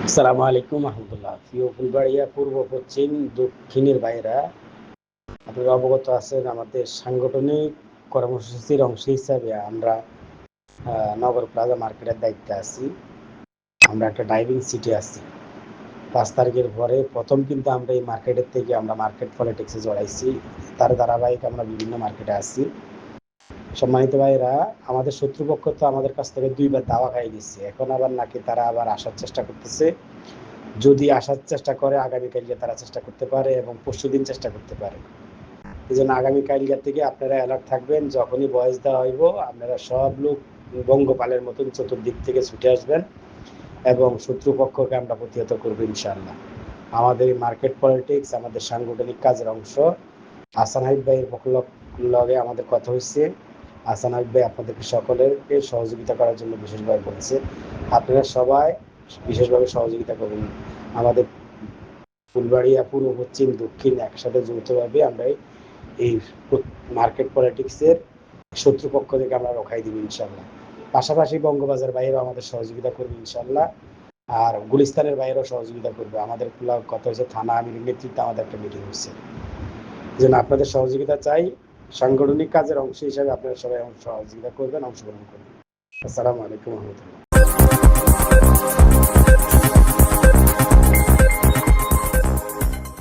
আসসালামু আলাইকুম রহমতুল্লাহ। প্রিয় ফুলবাড়িয়া পূর্ব পশ্চিম দক্ষিণের ভাইরা, আপনারা অবগত আছেন আমাদের সাংগঠনিক কর্মসূচির অংশ হিসাবে আমরা নগর প্লাজা মার্কেটের দায়িত্বে আছি। আমরা একটা ড্রাইভিং সিটে আছি। 5 তারিখের পরে প্রথম কিন্তু আমরা এই মার্কেটের থেকে আমরা মার্কেট পলিটিক্সে জড়াইছি। তার ধারাবাহিক আমরা বিভিন্ন মার্কেটে আছি। সম্মানিত ভাইরা, আমাদের শত্রুপক্ষ তো আমাদের কাছ থেকে 2বার দাওয়া খাই দিচ্ছে, এখন আবার নাকি তারা আবার আসার চেষ্টা করতেছে। যদি আসার চেষ্টা করে আগামীকালকে তারা চেষ্টা করতে পারে এবং পরশুদিন চেষ্টা করতে পারে। এই জন্য আগামীকালকার থেকে আপনারা অ্যালার্ট থাকবেন। যখনই ভয়েস দেওয়া হইব আপনারা সব লোক বঙ্গপালের মতন চতুর্দিক থেকে ছুটে আসবেন এবং শত্রুপক্ষকে আমরা প্রতিহত করবো ইনশাআল্লাহ। আমাদের এই মার্কেট পলিটিক্স আমাদের সাংগঠনিক কাজের অংশ। হাসান হাবিব ভাইয়ের লগে আমাদের কথা হচ্ছে। হাসান হাবিব ভাই আপনাদেরকে সকলেরকে সহযোগিতা করার জন্য বিশেষভাবে বলেছে। আপনারা সবাই বিশেষভাবে সহযোগিতা করবেন। আমাদের ফুলবাড়িয়া পূর্ব পশ্চিম দক্ষিণ একসাথে যৌথভাবে আমরা এই মার্কেট পলিটিক্সের শত্রুপক্ষ থেকে আমরা রক্ষাই দিব ইনশাল্লাহ। পাশাপাশি বঙ্গবাজার বাইরেও আমাদের সহযোগিতা করবে ইনশাল্লাহ। আর গুলিস্তানের বাইরেও সহযোগিতা করবে। আমাদের কথা হচ্ছে থানা আমিরের নেতৃত্বে আমাদের একটা মিটিং হচ্ছে। এই জন্য আপনাদের সহযোগিতা চাই। সাংগঠনিক কাজের অংশ হিসাবে আপনারা সবাই সহযোগিতা করবেন, অংশগ্রহণ করবেন। আসসালামু আলাইকুম রহমতুল্লাহ।